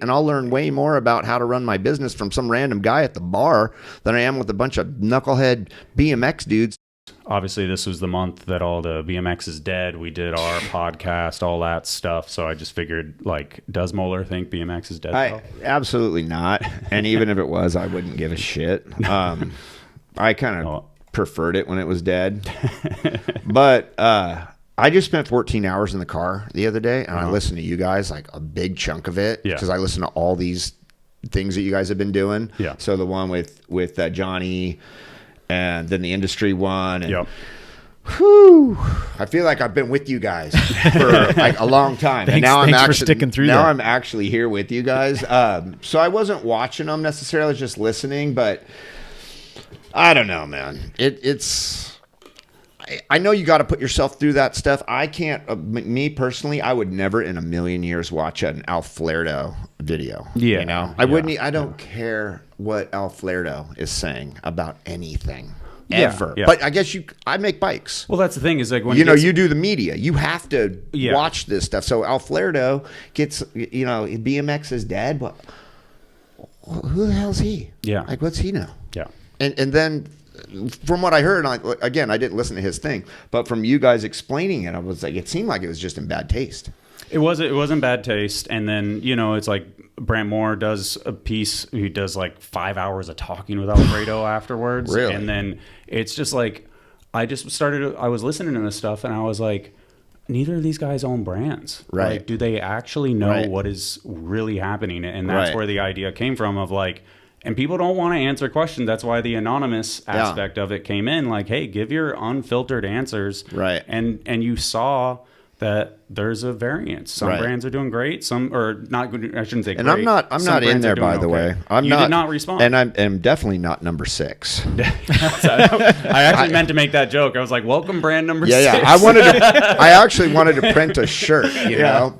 And I'll learn way more about how to run my business from some random guy at the bar than I am with a bunch of knucklehead BMX dudes. Obviously, this was the month that all the BMX is dead. We did our podcast, all that stuff. So I just figured, like, does Moeller think BMX is dead? Absolutely not. And even if it was, I wouldn't give a shit. I kind of preferred it when it was dead. But I just spent 14 hours in the car the other day, and I listened to you guys, like a big chunk of it, because I listen to all these things that you guys have been doing. Yeah. So the one with Johnny, and then the industry one. And whew, I feel like I've been with you guys for like a long time. And now thanks for sticking through now that. I'm actually here with you guys. So I wasn't watching them necessarily, just listening, but I don't know, man. I know you got to put yourself through that stuff. I can't, me personally, I would never in a million years watch an Alfredo video. Yeah. You know, I wouldn't, I don't care what Alfredo is saying about anything ever. Yeah. But I guess I make bikes. Well, that's the thing is like when you do the media, you have to watch this stuff. So Alfredo gets, BMX is dead. But who the hell's he? Yeah. Like, what's he know? Yeah. And then from what I heard, again, I didn't listen to his thing, but from you guys explaining it, I was like, it seemed like it was just in bad taste. It wasn't bad taste. And then, it's like Brant Moore does a piece. He does like 5 hours of talking with Alfredo afterwards. Really? And then it's just like, I was listening to this stuff and I was like, neither of these guys own brands. Right. Like, do they actually know what is really happening? And that's where the idea came from of like, and people don't want to answer questions. That's why the anonymous aspect of it came in. Like, hey, give your unfiltered answers. Right. And you saw that there's a variance. Some brands are doing great. Some are not good. I shouldn't say great. And I'm not in there, by the way. You did not respond. And I'm definitely not number 6. I actually meant to make that joke. I was like, welcome brand number 6. Yeah. I actually wanted to print a shirt,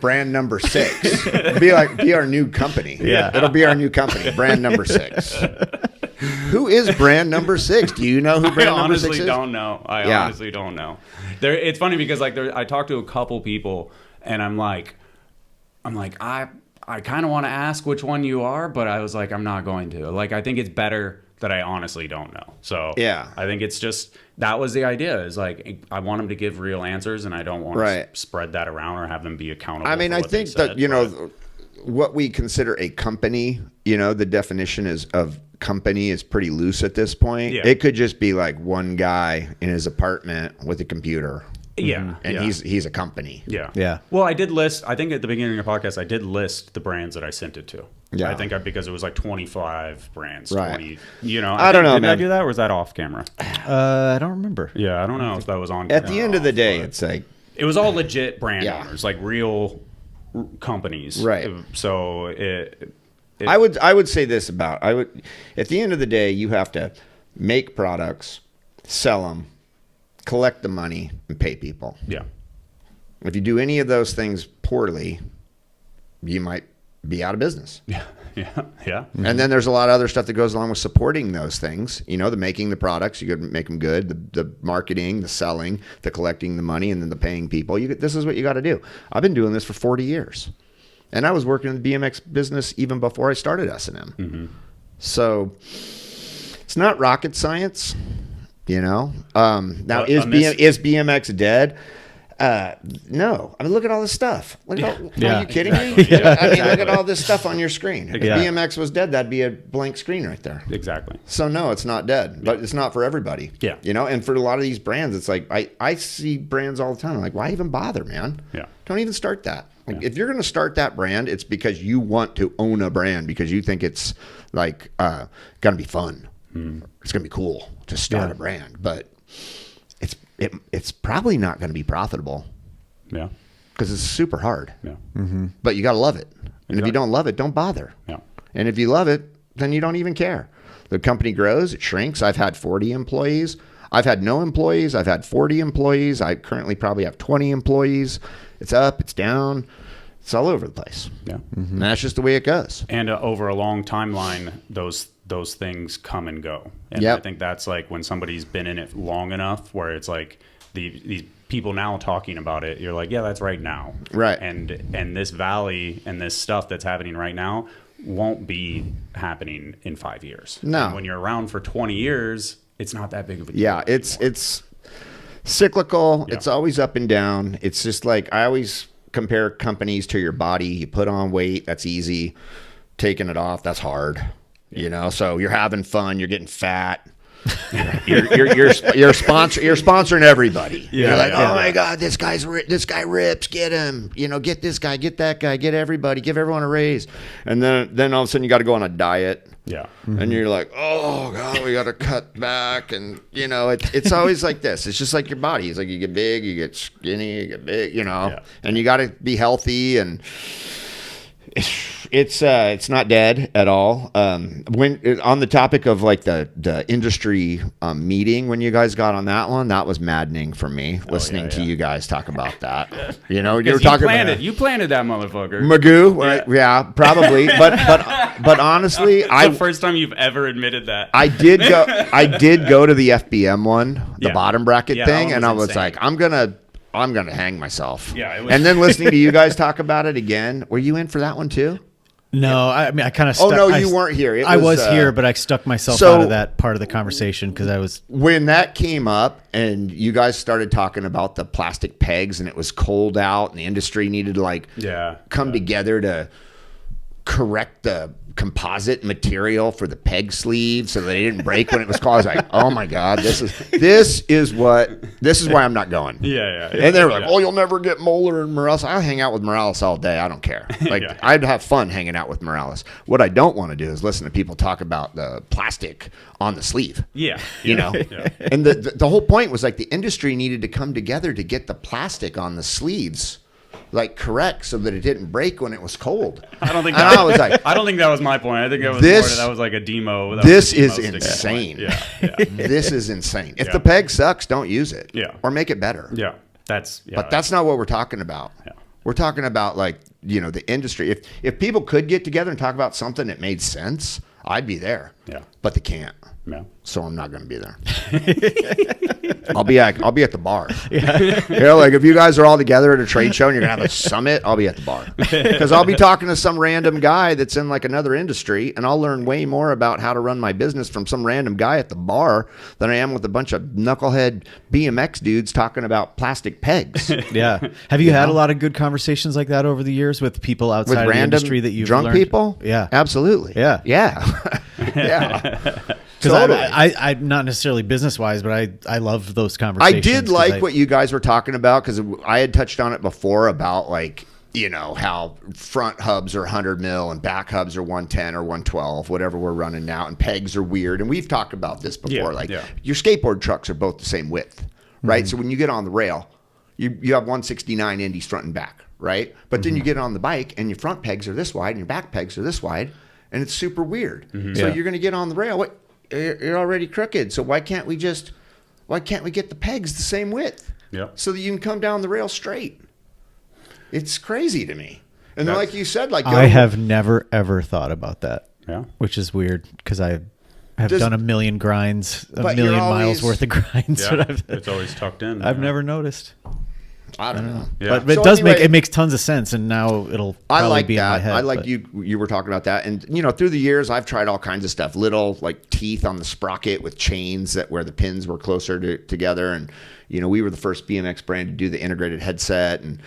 brand number 6. Be our new company. Yeah. It'll be our new company, brand number 6. Who is brand number 6? Do you know who brand number 6 is? I honestly don't know. It's funny because like I talked to a couple people and I'm like, I kind of want to ask which one you are, but I was like, I'm not going to. Like, I think it's better that I honestly don't know. So yeah, I think it's just, that was the idea, is like, I want them to give real answers and I don't want to spread that around or have them be accountable. I mean, I think that, what we consider a company, the definition of company is pretty loose at this point. Yeah. It could just be like one guy in his apartment with a computer. Yeah. And he's a company. Yeah. Yeah. Well, I did list, I think at the beginning of your podcast, I did list the brands that I sent it to. Yeah. I think because it was like 25 brands. Right. 20, I don't know, did man. I do that or was that off camera? I don't remember. Yeah, I don't know if that was on At camera. the end of the day, it's like, it was all legit brand Yeah. owners, like real companies. Right. So I would say this about, at the end of the day, you have to make products, sell them, collect the money, and pay people. Yeah. If you do any of those things poorly, you might be out of business. Yeah. Yeah. Yeah. And then there's a lot of other stuff that goes along with supporting those things. The making the products, you got to make them good, the marketing, the selling, the collecting the money, and then the paying people. This is what you got to do. I've been doing this for 40 years. And I was working in the BMX business even before I started S&M. Mm-hmm. So it's not rocket science, Now, is BMX dead? No. I mean, look at all this stuff. Are you kidding me? I mean, look at all this stuff on your screen. If BMX was dead, that'd be a blank screen right there. Exactly. So no, it's not dead, but it's not for everybody. Yeah. And for a lot of these brands, it's like, I see brands all the time. I'm like, why even bother, man? Yeah. Don't even start that. Like, if you're going to start that brand, it's because you want to own a brand, because you think it's like going to be fun. It's going to be cool to start a brand, but it's probably not going to be profitable. Yeah. Because it's super hard. Yeah. Mm-hmm. But you got to love it. And if you don't love it, don't bother. Yeah. And if you love it, then you don't even care. The company grows, it shrinks. I've had 40 employees. I've had no employees. I've had 40 employees. I currently probably have 20 employees. It's up, it's down. It's all over the place. Yeah. Mm-hmm. And that's just the way it goes. And over a long timeline, those things come and go. And I think that's like when somebody's been in it long enough where it's like these people now talking about it, you're like, yeah, that's right now. Right. And this valley and this stuff that's happening right now won't be happening in 5 years. No. And when you're around for 20 years, it's not that big of a deal. Yeah, it's cyclical. Yeah. It's always up and down. It's just like I always compare companies to your body. You put on weight, that's easy. Taking it off, that's hard. You know, so you're having fun, you're getting fat. you're sponsoring everybody. Yeah, you're like, yeah, oh my God, this guy rips, get him. You know, get this guy, get that guy, get everybody, give everyone a raise. And then all of a sudden you got to go on a diet. Yeah. And you're like, oh God, we got to cut back. And you know, it's always like this. It's just like your body. It's like you get big, you get skinny, you get big. You know, Yeah. and you got to be healthy and. It's not dead at all. When on the topic of like the industry meeting, when you guys got on that one, that was maddening for me listening to you guys talk about that. You know, you were talking about you planted that motherfucker. Magoo, right? Yeah, probably. But honestly, The first time you've ever admitted that. I did go to the FBM one, the Yeah. bottom bracket Yeah, that thing, one and was I was insane. like, I'm gonna hang myself. Yeah, it was- And then listening to you guys talk about it again, were you in for that one too? No, I mean, I kind of. Oh no, you weren't here. I was here, but I stuck myself so- out of that part of the conversation because I was. When that came up and you guys started talking about the plastic pegs and it was cold out and the industry needed to like come together to correct the composite material for the peg sleeve so they didn't break when it was cold. I was like, oh my God, this is why I'm not going. Yeah. And they were like, oh, you'll never get Moeller and Morales. I'll hang out with Morales all day. I don't care. Like, Yeah. I'd have fun hanging out with Morales. What I don't want to do is listen to people talk about the plastic on the sleeve. Yeah. You know? Yeah. And the whole point was like the industry needed to come together to get the plastic on the sleeves like correct so that it didn't break when it was cold. I don't think And that I was like, I don't think that was my point. I think that was This- that was like a demo. That this was a is demo sticking insane. point. Yeah. this is insane. If Yeah. the peg sucks, don't use it. Yeah. Or make it better. Yeah. But that's not what we're talking about. Yeah. We're talking about like, you know, the industry. If people could get together and talk about something that made sense, I'd be there. Yeah. But they can't. Yeah. So I'm not going to be there. I'll be at the bar. Yeah. You know, like if you guys are all together at a trade show and you're going to have a summit, I'll be at the bar. Because I'll be talking to some random guy that's in like another industry and I'll learn way more about how to run my business from some random guy at the bar than I am with a bunch of knucklehead BMX dudes talking about plastic pegs. Yeah. Have you had a lot of good conversations like that over the years with people outside With of the random industry that you've drunk learned? people? Yeah. Absolutely. Yeah. Yeah. Yeah. Because Totally. I'm not necessarily business wise, but I love those I conversations. did 'cause like what you guys were talking about because I had touched on it before about like, you know, how front hubs are 100 mil and back hubs are 110 or 112, whatever we're running now. And pegs are weird. And we've talked about this before. Your skateboard trucks are both the same width, right? So when you get on the rail, you have 169 indies front and back, right? But then you get on the bike and your front pegs are this wide and your back pegs are this wide. And it's super weird. So Yeah. you're going to get on the rail. What? You're already crooked. So why can't we get the pegs the same width? Yeah. So that you can come down the rail straight. It's crazy to me. And then, That's- like you said, like I have never ever thought about that. Yeah. Which is weird because I have Does- done a million grinds, a But you're million miles always- worth of grinds. Yeah. But It's always tucked in. I've Yeah. never noticed. I don't know. Yeah. But So it does anyway- it makes tons of sense, and now it'll I probably like be in my that. head. I like but- you were talking about that. And you know, through the years I've tried all kinds of stuff. Little like teeth on the sprocket with chains that where the pins were closer together. And you know, we were the first BMX brand to do the integrated headset. And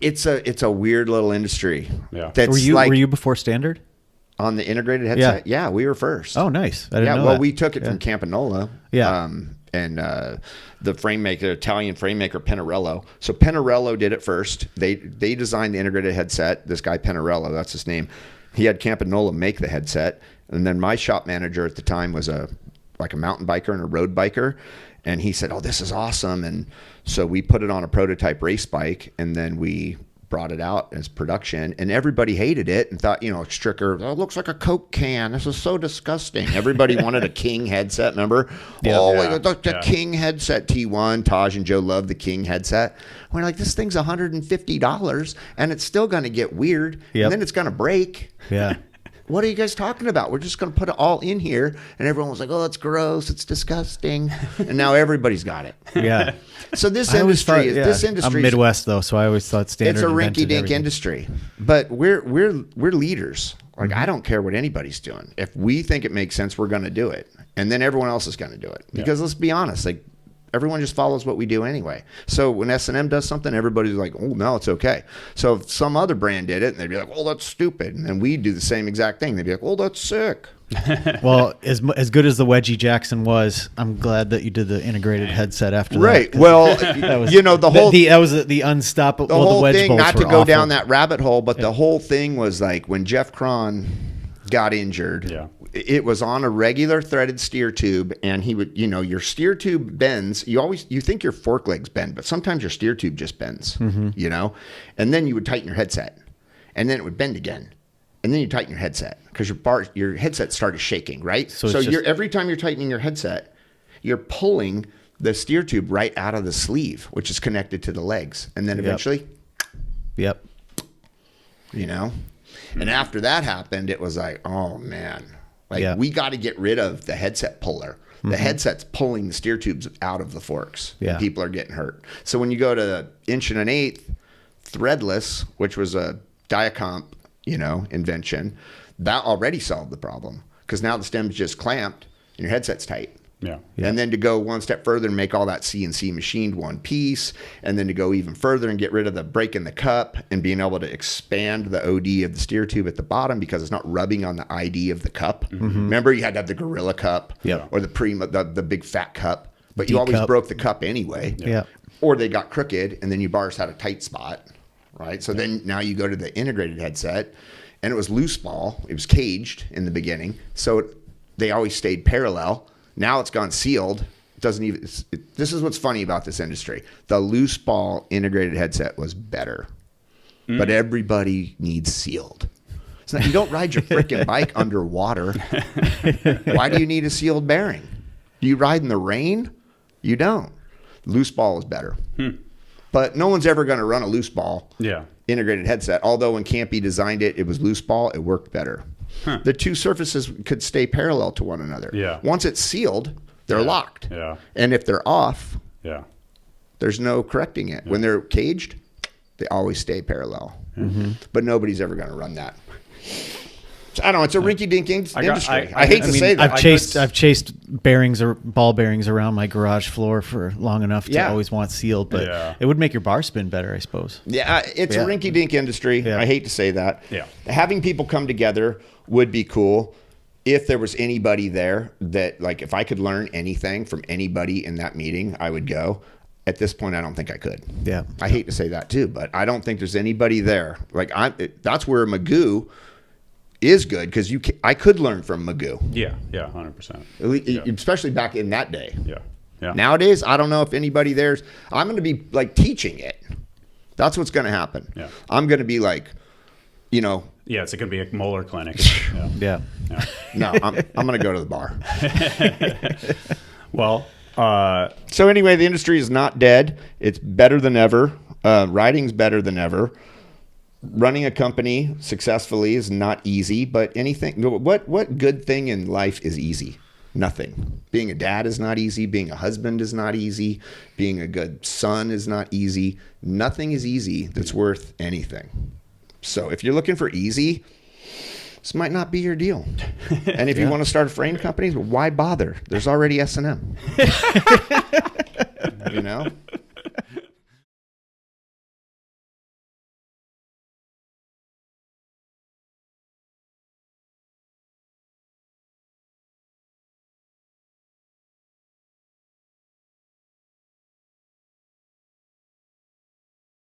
it's a weird little industry. Yeah. That's Were you before standard? on the integrated headset? Yeah, we were first. Oh, nice. I didn't Yeah, know well, that. we took it from Campanola. Yeah. And the frame maker, Italian frame maker Pinarello. So Pinarello did it first. They designed the integrated headset. This guy Pinarello, that's his name. He had Campanola make the headset, and then my shop manager at the time was a mountain biker and a road biker, and he said, "Oh, this is awesome!" And so we put it on a prototype race bike, and then we brought it out as production, and everybody hated it and thought, you know, Stricker, oh, it looks like a Coke can. This is so disgusting. Everybody wanted a King headset, remember? The King headset T1. Taj and Joe loved the King headset. We're like, this thing's $150, and it's still going to get weird, Yep. and then it's going to break. Yeah. what are you guys talking about? We're just going to put it all in here. And everyone was like, oh, that's gross. It's disgusting. And now everybody's got it. Yeah. So this I always industry, thought, this industry, I'm Midwest though, so I always thought standard. it's a invented rinky-dink everything. industry, but we're leaders. Like I don't care what anybody's doing. If we think it makes sense, we're going to do it, and then everyone else is going to do it. Because let's be honest, like everyone just follows what we do anyway. So when S&M does something, everybody's like, oh no, it's okay. So if some other brand did it, and they'd be like, oh, that's stupid, and then we do the same exact thing, they'd be like, oh, that's sick. Well, as good as the Wedgie Jackson was, I'm glad that you did the integrated headset after that. Right. Well, Was, you know, the whole that was the unstoppable. the whole wedge thing, bolts not to were go awful. down that rabbit hole, but the whole thing was like when Jeff Cron got injured, it was on a regular threaded steer tube, and he would, you know, your steer tube bends. You think your fork legs bend, but sometimes your steer tube just bends, you know, and then you would tighten your headset, and then it would bend again. And then you tighten your headset because your headset started shaking, right? So every time you're tightening your headset, you're pulling the steer tube right out of the sleeve, which is connected to the legs. And then eventually, you know? And after that happened, it was like, oh man, like we got to get rid of the headset puller. The headset's pulling the steer tubes out of the forks. Yeah. And people are getting hurt. So when you go to the 1 1/8 threadless, which was a Diacomp, you know, invention, that already solved the problem because now the stem's just clamped and your headset's tight. Yeah. And then to go one step further and make all that CNC machined one piece, and then to go even further and get rid of the break in the cup and being able to expand the OD of the steer tube at the bottom because it's not rubbing on the ID of the cup. Remember, you had to have the Gorilla Cup or the Prima, the big fat cup, but you always D-cup. broke the cup anyway. Yeah. Or they got crooked and then your bars had a tight spot. Right. So then now you go to the integrated headset, and it was loose ball. It was caged in the beginning. So they always stayed parallel. Now it's gone sealed. It doesn't even. This is what's funny about this industry. The loose ball integrated headset was better, but everybody needs sealed. It's not, you don't ride your freaking bike underwater. Why do you need a sealed bearing? Do you ride in the rain? You don't. Loose ball is better. But no one's ever going to run a loose ball integrated headset. Although when Campy designed it, it was loose ball. It worked better. The two surfaces could stay parallel to one another. Once it's sealed, they're locked. And if they're off, there's no correcting it. When they're caged, they always stay parallel. But nobody's ever going to run that. I don't know. It's a rinky-dink industry. I hate to say that. I've chased bearings or ball bearings around my garage floor for long enough to always want sealed, but it would make your bar spin better, I suppose. Yeah, it's a rinky-dink industry. I hate to say that. Having people come together would be cool if there was anybody there that, like, if I could learn anything from anybody in that meeting, I would go. At this point, I don't think I could. Yeah. I hate to say that too, but I don't think there's anybody there. Like, that's where Magoo is good because I could learn from Magoo. 100%. Especially back in that day. Yeah. Nowadays, I don't know if anybody there's. I'm going to be like teaching it. That's what's going to happen. I'm going to be like, you know. Yeah, it's going to be a Moeller clinic. Yeah. No, I'm going to go to the bar. Well. So anyway, the industry is not dead. It's better than ever. Riding's better than ever. Running a company successfully is not easy, but anything. What good thing in life is easy? Nothing. Being a dad is not easy. Being a husband is not easy. Being a good son is not easy. Nothing is easy that's worth anything. So if you're looking for easy, this might not be your deal. And if you want to start a frame company, why bother? There's already S&M. You know?